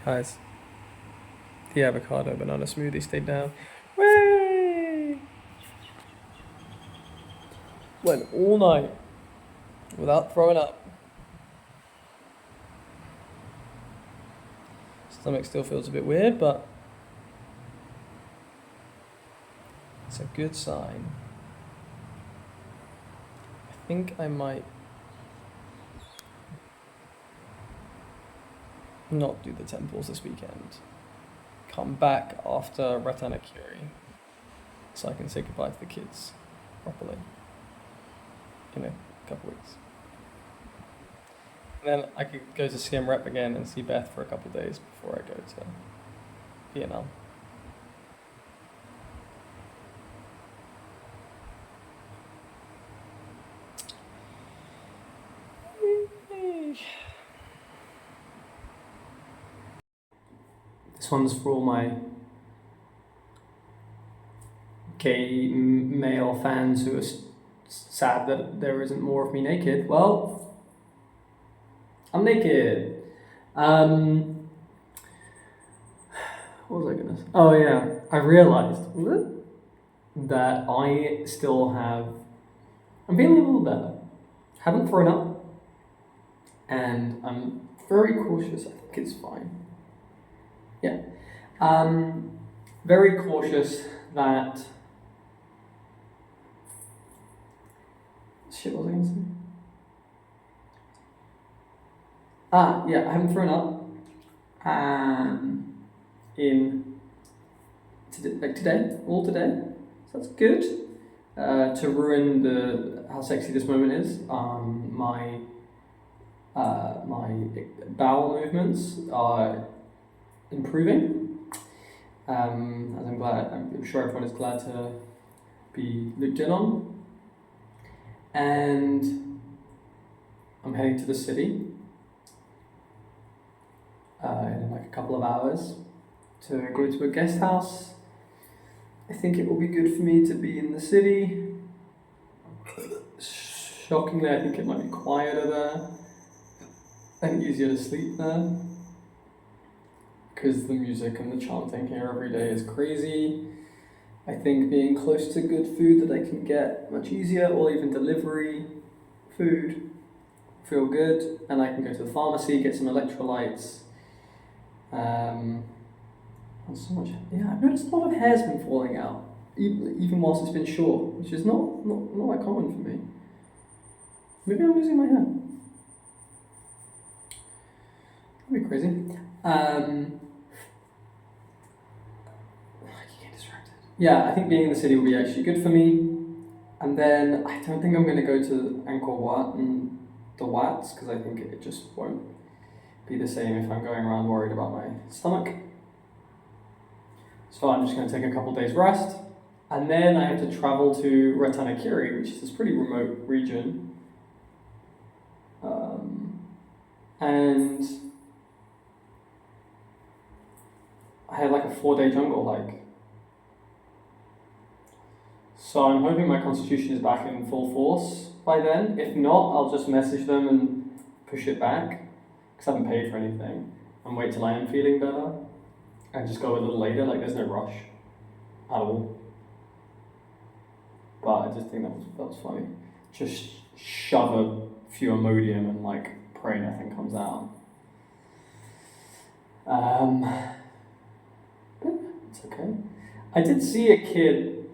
Guys, the avocado banana smoothie stayed down. Way! Went all night without throwing up. Stomach still feels a bit weird, but it's a good sign. I think I might not do the temples this weekend. Come back after Ratanakiri so I can say goodbye to the kids properly in a couple weeks. And then I could go to Siem Rep again and see Beth for a couple of days before I go to Vietnam. This one's for all my gay male fans who are sad that there isn't more of me naked. Well, I'm naked. What was I gonna say? Oh yeah, I realized that I still have. I'm feeling a little better. Haven't thrown up, and I'm very cautious. I think it's fine. Yeah. Very cautious that. Shit, what was I gonna say? Yeah, I haven't thrown up. In today, all today. So that's good. To ruin how sexy this moment is, my bowel movements are improving. As I'm sure everyone is glad to be looked in on. And I'm heading to the city in like a couple of hours to go to a guest house. I think it will be good for me to be in the city. Shockingly, I think it might be quieter there and easier to sleep there because the music and the chanting here every day is crazy. I think being close to good food that I can get much easier, or even delivery food, feel good, and I can go to the pharmacy, get some electrolytes. Not so much. Yeah, I've noticed a lot of hair's been falling out, even whilst it's been short, which is not that common for me. Maybe I'm losing my hair. That'd be crazy. You get distracted. Yeah, I think being in the city will be actually good for me. And then I don't think I'm going to go to Angkor Wat and the Wats because I think it just won't be the same if I'm going around worried about my stomach. So I'm just going to take a couple days rest, and then I have to travel to Ratanakiri, which is this pretty remote region. And I have like a 4-day jungle hike. So I'm hoping my constitution is back in full force by then. If not, I'll just message them and push it back, because I haven't paid for anything, and wait till I am feeling better. And just go a little later, like there's no rush at all. But I just think that was funny. Just shove a few Imodium and like pray nothing comes out. But it's okay. I did see a kid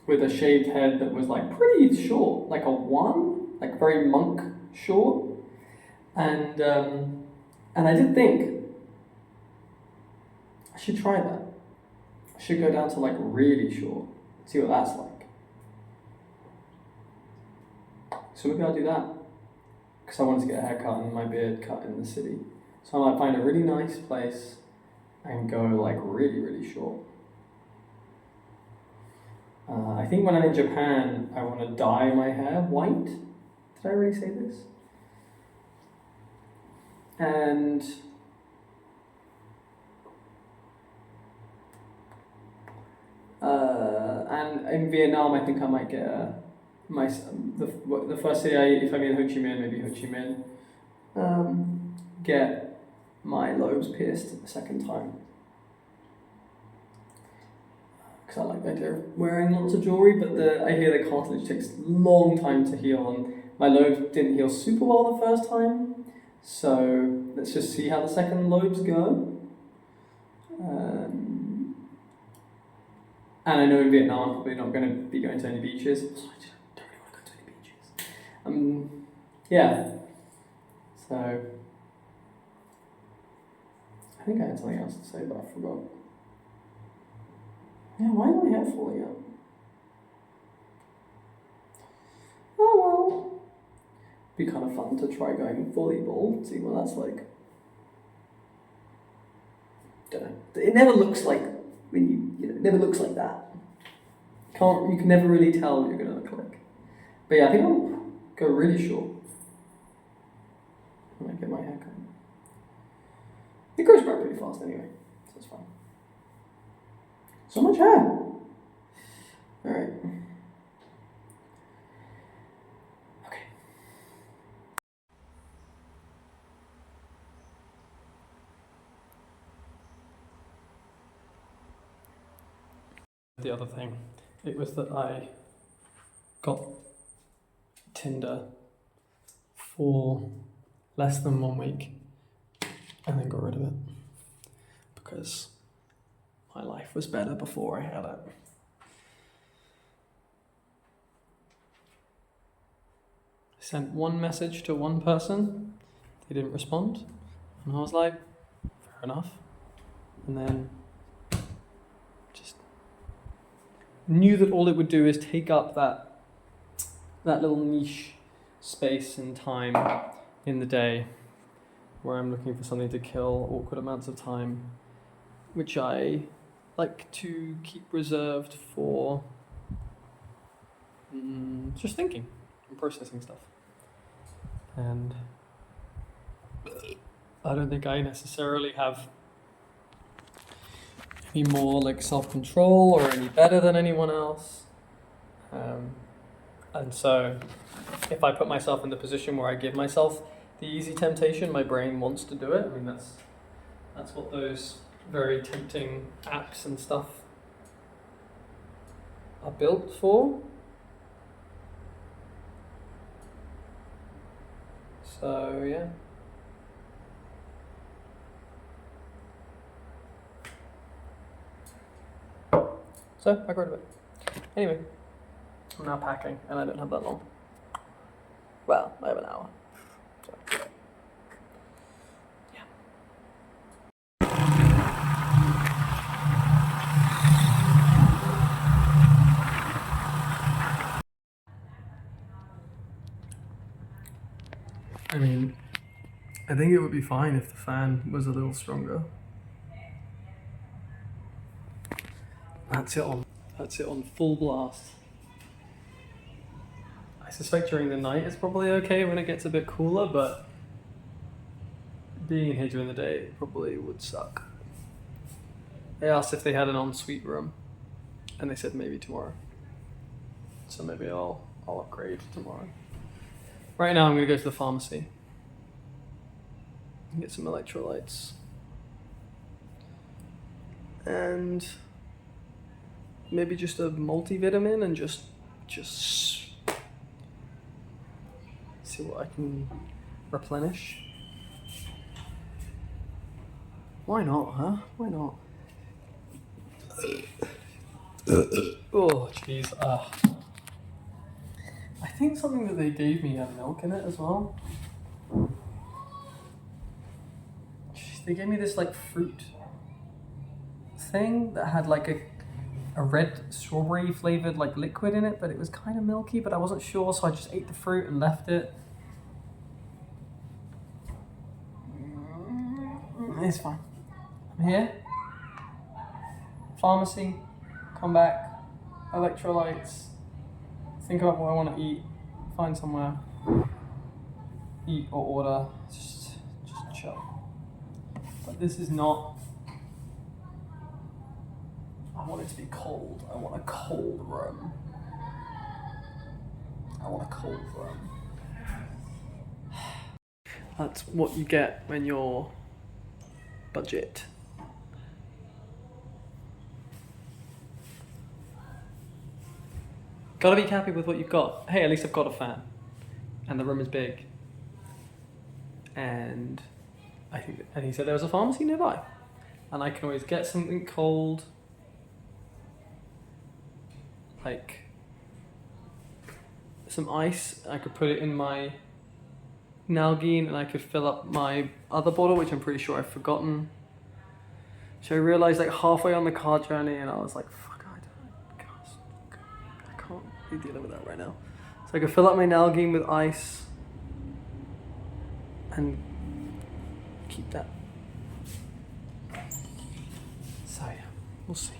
with a shaved head that was like pretty short, like a 1, like very monk short. And I did think, I should try that. I should go down to like really short, see what that's like. So maybe I'll do that, because I wanted to get a haircut and my beard cut in the city. So I might find a really nice place and go like really, really short. I think when I'm in Japan, I want to dye my hair white. Did I already say this? And in Vietnam, I think I might get the first city if I'm in Ho Chi Minh, maybe Ho Chi Minh, get my lobes pierced the second time. Because I like the idea of wearing lots of jewellery, but I hear the cartilage takes a long time to heal, and my lobes didn't heal super well the first time, so let's just see how the second lobes go. And I know in Vietnam I'm probably not going to be going to any beaches, so I just don't really want to go to any beaches. Yeah, so I think I had something else to say, but I forgot. Yeah, why is my hair falling out? Oh well. Be kind of fun to try going fully bald, see what that's like. Don't know. It never looks like when it never looks like that. You can never really tell what you're gonna look like. But yeah, I think I'll go really short when I get my hair cut. It grows back pretty fast anyway, so it's fine. So much hair. Alright. Okay. The other thing, it was that I got Tinder for less than 1 week and then got rid of it because my life was better before I had it. I sent one message to one person, they didn't respond, and I was like, fair enough. And then just knew that all it would do is take up that little niche space and time in the day where I'm looking for something to kill awkward amounts of time, which I like to keep reserved for just thinking and processing stuff. And I don't think I necessarily have any more like self-control or any better than anyone else. And so if I put myself in the position where I give myself the easy temptation, my brain wants to do it. I mean, that's what those very tempting apps and stuff are built for. So yeah. So I got rid of it. Anyway, I'm now packing and I don't have that long. Well, I have an hour. So, yeah. I mean, I think it would be fine if the fan was a little stronger. That's it on full blast. I suspect during the night it's probably okay when it gets a bit cooler, but being here during the day probably would suck. They asked if they had an ensuite room, and they said maybe tomorrow. So maybe I'll upgrade tomorrow. Right now I'm gonna go to the pharmacy and get some electrolytes. And maybe just a multivitamin and just see what I can replenish. Why not, huh? Why not? Oh, jeez. I think something that they gave me had milk in it as well. They gave me this like fruit thing that had like a red strawberry flavored like liquid in it, but it was kind of milky, but I wasn't sure, so I just ate the fruit and left it. It's fine. I'm here. Pharmacy. Come back. Electrolytes. Think about what I want to eat. Find somewhere. Eat or order. Just chill. But this is not. I want it to be cold. I want a cold room. I want a cold room. That's what you get when you're budget. Gotta be happy with what you've got. Hey, at least I've got a fan. And the room is big. And he said there was a pharmacy nearby. And I can always get something cold. Like some ice. I could put it in my Nalgene and I could fill up my other bottle, which I'm pretty sure I've forgotten. So I realized like halfway on the car journey and I was like, fuck, I can't be dealing with that right now. So I could fill up my Nalgene with ice and keep that. So yeah, we'll see.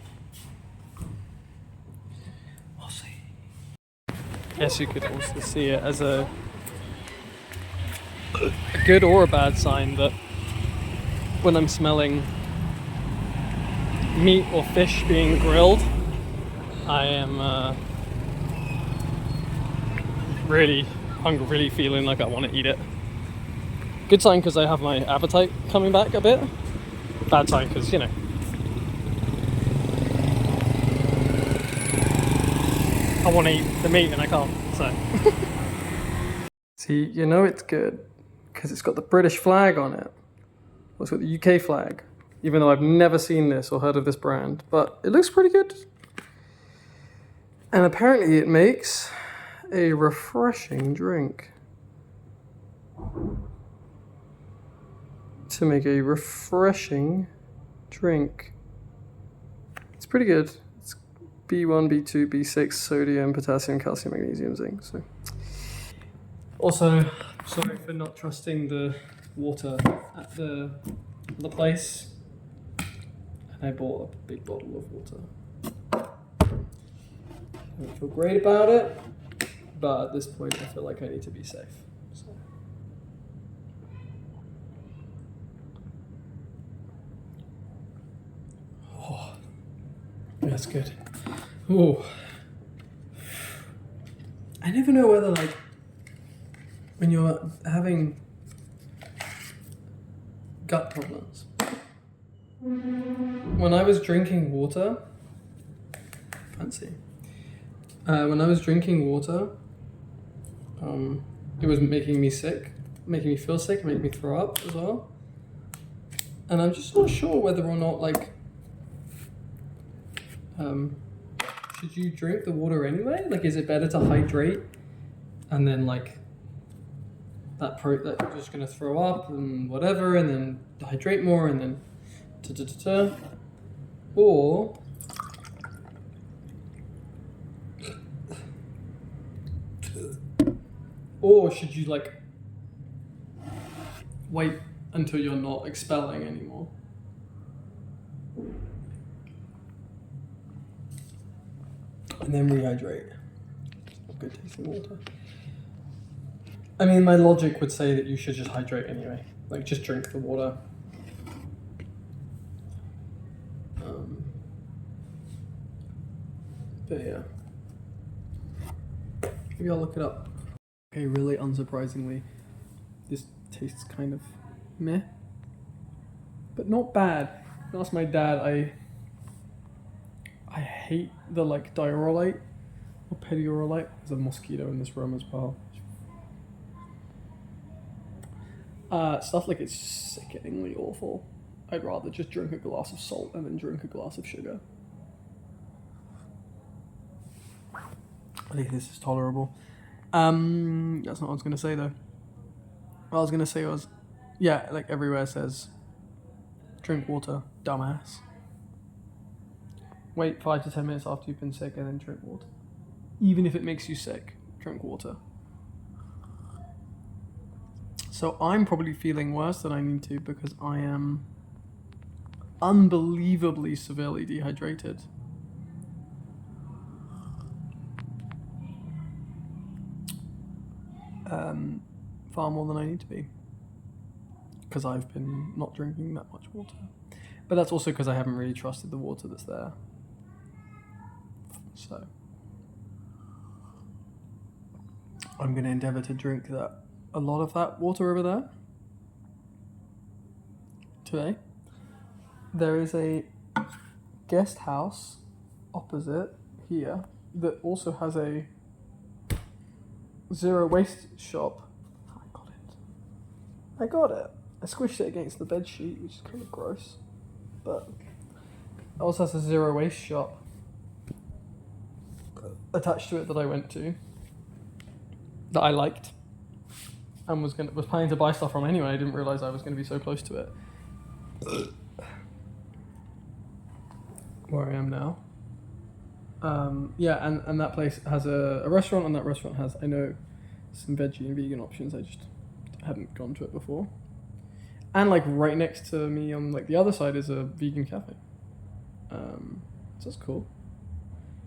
We'll see. Guess you could also see it as a good or a bad sign that when I'm smelling meat or fish being grilled, I am really hungry, really feeling like I want to eat it. Good sign because I have my appetite coming back a bit. Bad sign because, you know, I want to eat the meat and I can't, so. See, you know it's good because it's got the British flag on it. It's got the UK flag, even though I've never seen this or heard of this brand, but it looks pretty good. And apparently it makes a refreshing drink. To make a refreshing drink. It's pretty good. It's B1, B2, B6, sodium, potassium, calcium, magnesium, zinc. So. Also, sorry for not trusting the water at the place. And I bought a big bottle of water. I don't feel great about it, but at this point I feel like I need to be safe. So. Oh, that's good. Oh, I never know whether like when you're having gut problems. When I was drinking water, fancy. When I was drinking water, it was making me sick, making me feel sick, making me throw up as well. And I'm just not sure whether or not like, should you drink the water anyway? Like, is it better to hydrate and then like that you're just gonna throw up and whatever, and then hydrate more and then or should you like wait until you're not expelling anymore? And then rehydrate. Good tasting water. I mean, my logic would say that you should just hydrate anyway. Like, just drink the water. But yeah. Maybe I'll look it up. Okay, really unsurprisingly, this tastes kind of meh. But not bad. Ask my dad, I hate the like diorolite or pediorolite. There's a mosquito in this room as well. Stuff like it's sickeningly awful. I'd rather just drink a glass of salt and then drink a glass of sugar. I think this is tolerable. That's not what I was going to say though. What I was going to say was, yeah, like everywhere says, drink water, dumbass. Wait 5 to 10 minutes after you've been sick and then drink water. Even if it makes you sick, drink water. So I'm probably feeling worse than I need to because I am unbelievably severely dehydrated. Far more than I need to be because I've been not drinking that much water. But that's also because I haven't really trusted the water that's there. So I'm going to endeavour to drink a lot of that water over there today. there is a guest house opposite here that also has a zero waste shop. I got it. I squished it against the bed sheet, which is kind of gross, but it also has a zero waste shop attached to it that I went to that I liked and was planning to buy stuff from anyway. I didn't realize I was going to be so close to it. Where I am now. Yeah, and that place has a restaurant, and that restaurant has, I know, some veggie and vegan options. I just hadn't gone to it before. And like right next to me on like the other side is a vegan cafe. So that's cool.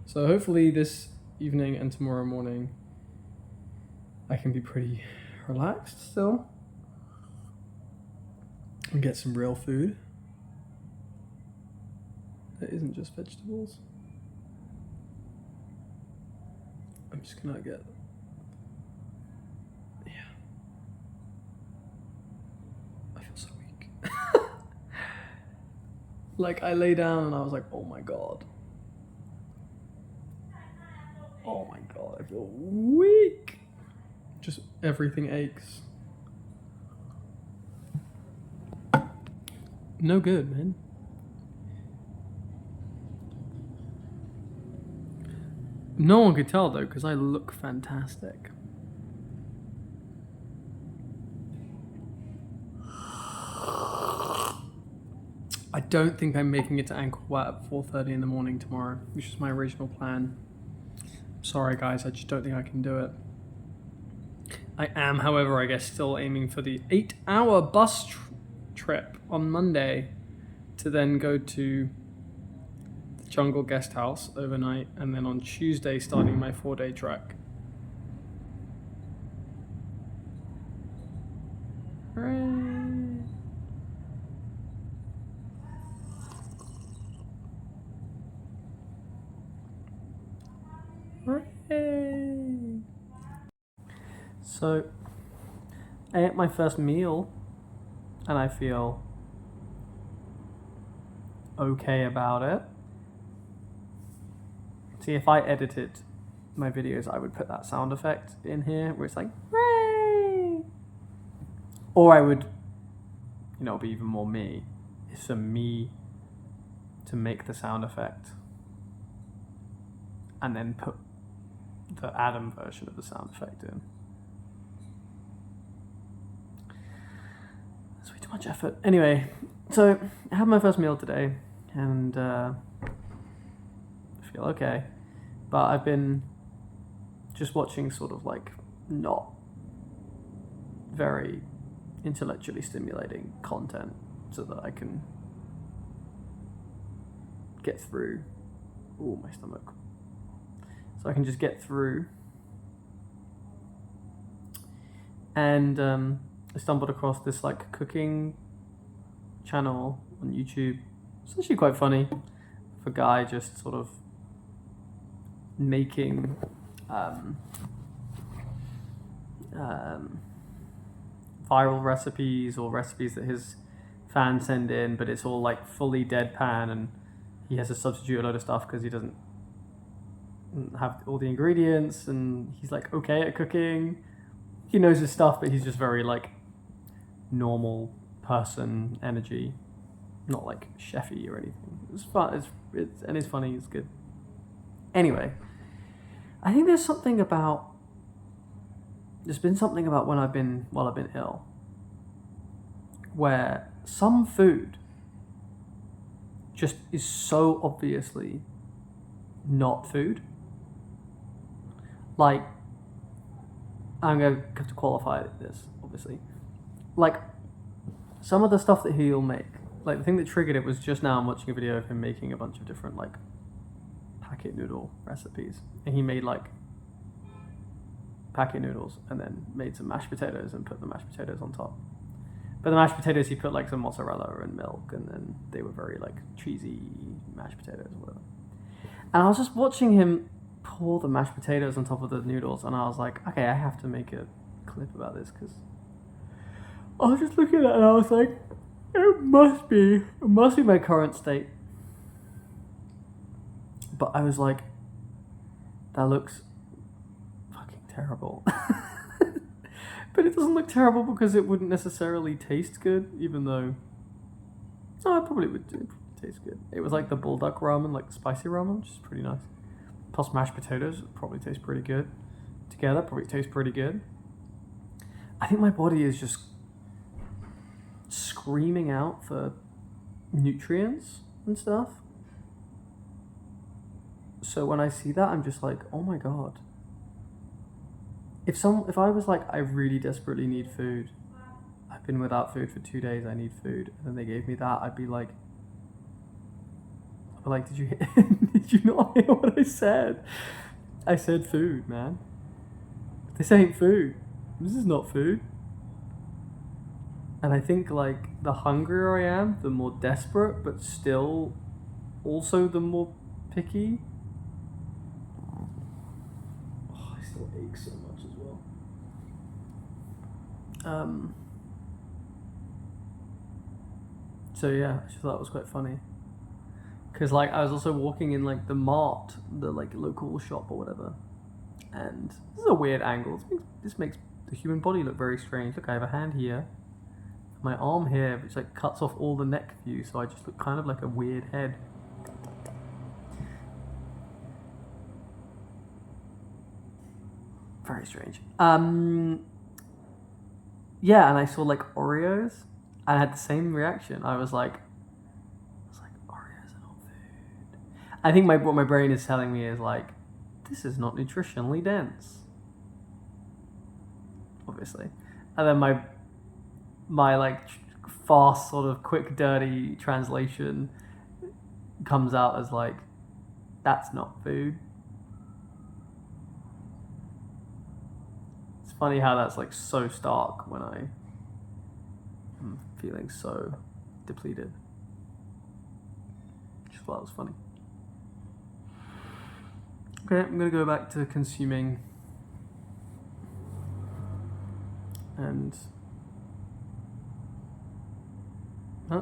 So hopefully this evening and tomorrow morning I can be pretty relaxed still and get some real food that isn't just vegetables. I'm just gonna get, yeah, I feel so weak. Like I lay down and I was like, oh my god, I feel weak. Just everything aches. No good, man. No one could tell though, because I look fantastic. I don't think I'm making it to Angkor Wat at 4:30 in the morning tomorrow, which is my original plan. Sorry guys, I just don't think I can do it. I am, however, I guess still aiming for the 8-hour bus trip on Monday to then go to the Jungle Guest House overnight, and then on Tuesday starting my 4-day trek. Hooray. Hooray. So, I ate my first meal, and I feel okay about it. See, if I edited my videos, I would put that sound effect in here, where it's like, hooray! Or I would, be even more me. It's for me to make the sound effect, and then put the Adam version of the sound effect in. That's way too much effort. Anyway, so I had my first meal today, and I feel okay. But I've been just watching sort of like not very intellectually stimulating content so that I can get through. Oh, my stomach. So I can just get through. And I stumbled across this like cooking channel on YouTube. It's actually quite funny. Of a guy just sort of making viral recipes or recipes that his fans send in, but it's all like fully deadpan, and he has to substitute a load of stuff because he doesn't have all the ingredients, and he's like okay at cooking. He knows his stuff, but he's just very like normal person energy, not like chefy or anything. It's fun. It's funny. It's good. Anyway, I think there's been something about when I've been ill, where some food just is so obviously not food. Like, I'm going to have to qualify this, obviously. Like, some of the stuff that he'll make, like the thing that triggered it was just now I'm watching a video of him making a bunch of different like packet noodle recipes. And he made like packet noodles and then made some mashed potatoes and put the mashed potatoes on top. But the mashed potatoes, he put like some mozzarella and milk, and then they were very like cheesy mashed potatoes or whatever. And I was just watching him pour the mashed potatoes on top of the noodles, and I was like, okay, I have to make a clip about this, because I was just looking at it and I was like, It must be. It must be my current state. But I was like, that looks fucking terrible. But it doesn't look terrible because it wouldn't necessarily taste good, even though. No, it probably would taste good. It was like the bulldog ramen, like spicy ramen, which is pretty nice. Plus mashed potatoes, probably taste pretty good. Together, probably tastes pretty good. I think my body is just screaming out for nutrients and stuff. So when I see that, I'm just like, oh my god. If I was like, I really desperately need food, I've been without food for 2 days, I need food, and then they gave me that, I'd be like, did you did you not hear what I said? I said food, man. This ain't food. This is not food. And I think like the hungrier I am, the more desperate, but still also the more picky. Oh, I still ache so much as well. So yeah, I just thought it was quite funny. Because like I was also walking in like the mart, the like local shop or whatever. And this is a weird angle. This makes the human body look very strange. Look, I have a hand here. My arm here, which like cuts off all the neck view, so I just look kind of like a weird head. Very strange. Yeah, and I saw like Oreos, and I had the same reaction. I was like, Oreos are not food. I think what my brain is telling me is like, this is not nutritionally dense. Obviously, and then my like fast sort of quick dirty translation comes out as like, that's not food. It's funny how that's like so stark when I'm feeling so depleted. Just thought it was funny. Okay, I'm gonna go back to consuming and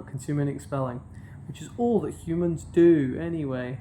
consuming and expelling, which is all that humans do anyway.